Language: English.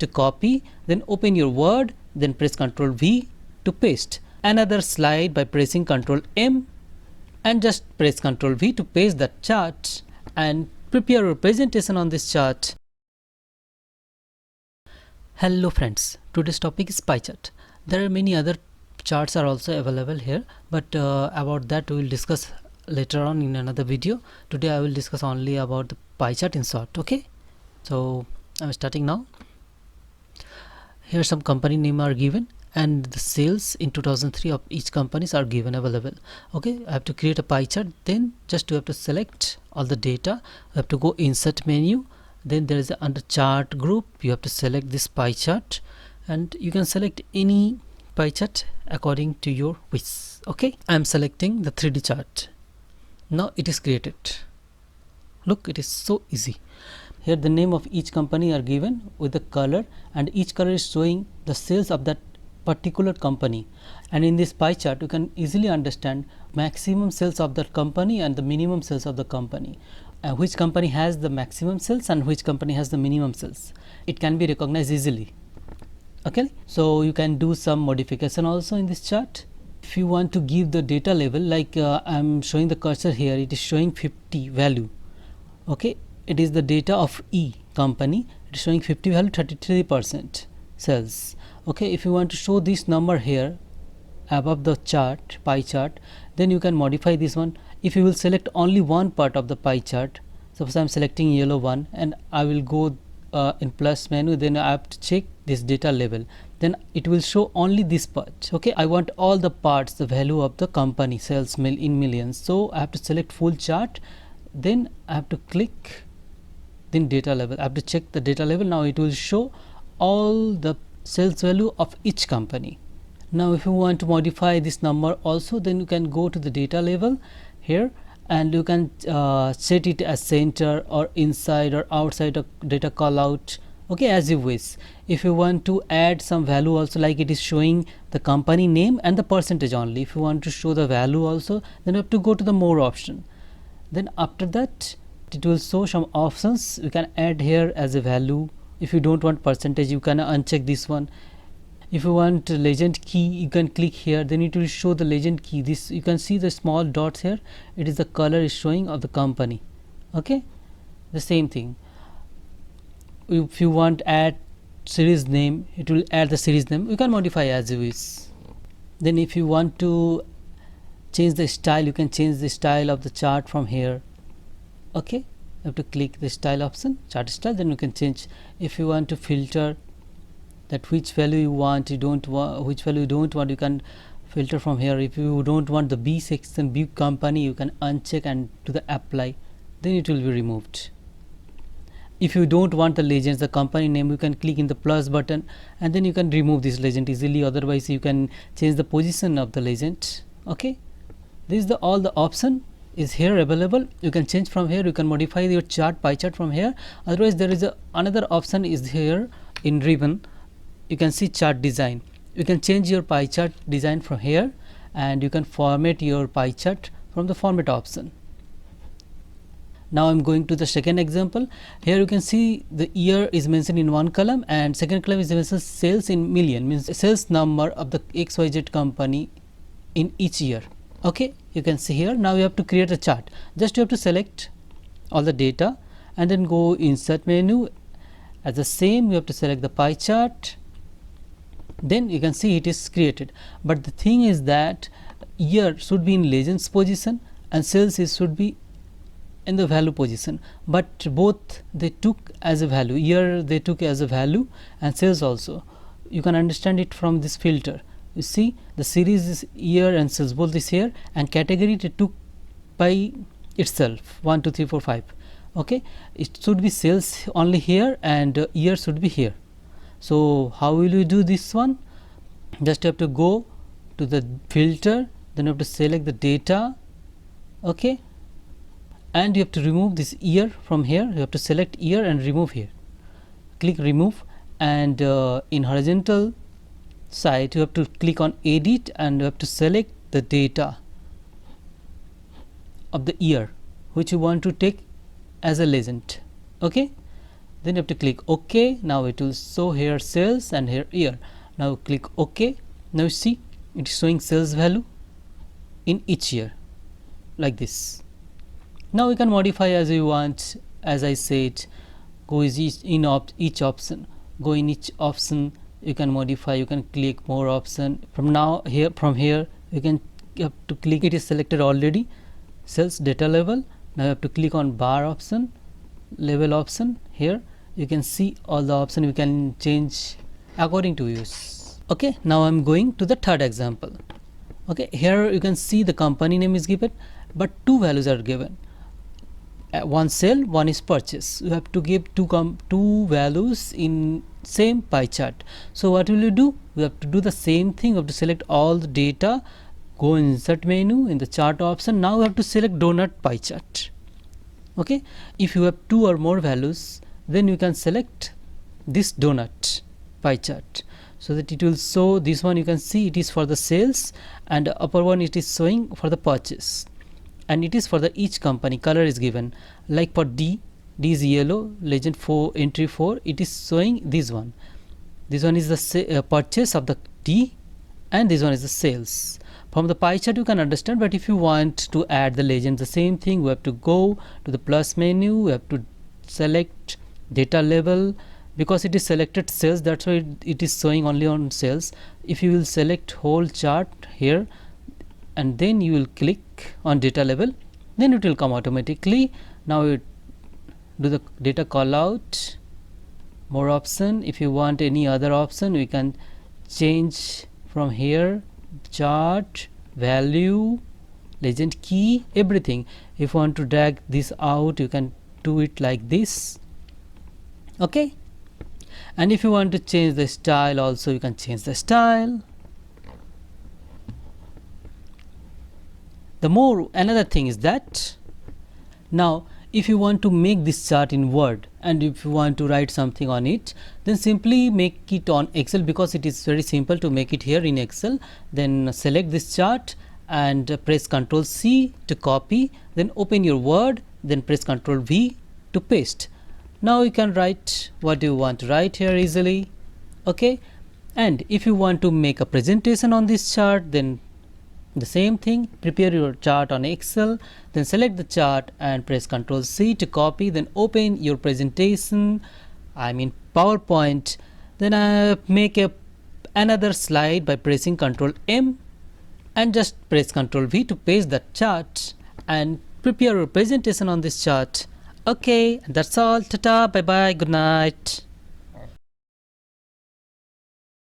to copy, then open your Word, then press Ctrl V to paste. Another slide by pressing Ctrl M, and just press Ctrl V to paste the chart and prepare your presentation on this chart. Hello friends, today's topic is pie chart. There are many other charts are also available here, but about that we will discuss later on in another video. Today I will discuss only about the pie chart in short. Okay, so I'm starting now. Here some company name are given and the sales in 2003 of each companies are given available. Okay, I have to create a pie chart. Then just you have to select all the data. You have to go insert menu. Then there is a under chart group, you have to select this pie chart, and you can select any pie chart according to your wish. Okay, I am selecting the 3D chart. Now it is created. Look, it is so easy. Here the name of each company are given with the color, and each color is showing the sales of that particular company. And in this pie chart you can easily understand maximum sales of that company and the minimum sales of the company. Which company has the maximum sales and which company has the minimum sales. It can be recognized easily. Okay, so you can do some modification also in this chart. If you want to give the data level, like I'm showing the cursor here, it is showing 50 value. Okay, it is the data of E company. It is showing 50 value, 33% sales. Okay, if you want to show this number here above the chart, pie chart, then you can modify this one. If you will select only one part of the pie chart, suppose I am selecting yellow one and I will go in plus menu, then I have to check this data level, then it will show only this part. Okay, I want all the parts, the value of the company sales in millions, so I have to select full chart, then I have to click then data level. I have to check the data level. Now it will show all the sales value of each company. Now if you want to modify this number also, then you can go to the data level here and you can set it as center or inside or outside of data callout. Okay, as you wish. If you want to add some value also, like it is showing the company name and the percentage only. If you want to show the value also, then you have to go to the more option. Then after that it will show some options. You can add here as a value. If you don't want percentage, you can uncheck this one. If you want legend key, you can click here, then it will show the legend key. This you can see the small dots here, it is the color is showing of the company. Okay, the same thing. If you want add series name, it will add the series name. You can modify as you wish. Then if you want to change the style, you can change the style of the chart from here. Okay, you have to click the style option, chart style, then you can change. If you want to filter that which value you want, you don't want, which value you don't want, you can filter from here. If you don't want the B section, B company, you can uncheck and do the apply, then it will be removed. If you don't want the legends, the company name, you can click in the plus button and then you can remove this legend easily. Otherwise you can change the position of the legend. Okay, this is the all the option is here available. You can change from here, you can modify your chart, pie chart from here. Otherwise there is another option is here in ribbon. You can see chart design. You can change your pie chart design from here and you can format your pie chart from the format option. Now I'm going to the second example. Here you can see the year is mentioned in one column and second column is mentioned sales in million, means sales number of the XYZ company in each year. Okay, you can see here. Now you have to create a chart. Just you have to select all the data and then go insert menu. As the same, you have to select the pie chart. Then you can see it is created. But the thing is that year should be in legends position and sales should be in the value position, but both they took as a value. Year they took as a value and sales also. You can understand it from this filter. You see the series is year and sales, both is here, and category they took by itself 1 2 3 4 5. Okay, it should be sales only here and year should be here. So how will you do this one? Just you have to go to the filter, then you have to select the data. Okay, and you have to remove this year from here. You have to select year and remove here. Click remove, and in horizontal side you have to click on edit and you have to select the data of the year which you want to take as a legend. Okay, then you have to click OK. Now it will show here sales and here year. Now click OK. Now you see it is showing sales value in each year like this. Now we can modify as we want. As I said, go in each option, go in each option, you can modify, you can click more option. From here you have to click, it is selected already, sales data level. Now you have to click on bar option, level option. Here you can see all the option you can change according to use. Okay, now I'm going to the third example. Okay, here you can see the company name is given, but two values are given. One sale, one is purchase. You have to give two values in same pie chart. So what will you do? You have to do the same thing. You have to select all the data, go insert menu in the chart option. Now you have to select donut pie chart. Okay, if you have two or more values, then you can select this donut pie chart, so that it will show this one. You can see it is for the sales, and the upper one it is showing for the purchase, and it is for the each company. Color is given, like for D is yellow, legend 4 entry 4, it is showing this one. This one is the purchase of the D, and this one is the sales. From the pie chart you can understand, but if you want to add the legend, the same thing, we have to go to the plus menu, we have to select data level, because it is selected sales, that's why it is showing only on sales. If you will select whole chart here, and then you will click on data level, then it will come automatically. Now you do the data call out, more option. If you want any other option, we can change from here, chart, value, legend key, everything. If you want to drag this out, you can do it like this. Okay, and if you want to change the style also, you can change the style. Another thing is that now if you want to make this chart in Word, and if you want to write something on it, then simply make it on Excel, because it is very simple to make it here in Excel. Then select this chart and press Ctrl C to copy, then open your Word, then press Ctrl V to paste. Now you can write what you want to write here easily. Okay, and if you want to make a presentation on this chart, then the same thing, prepare your chart on Excel, then select the chart and press Ctrl C to copy, then open your presentation, I mean PowerPoint. Then make another slide by pressing Ctrl M, and just press Ctrl V to paste that chart and prepare your presentation on this chart. Okay, that's all. Ta-ta, bye bye, good night.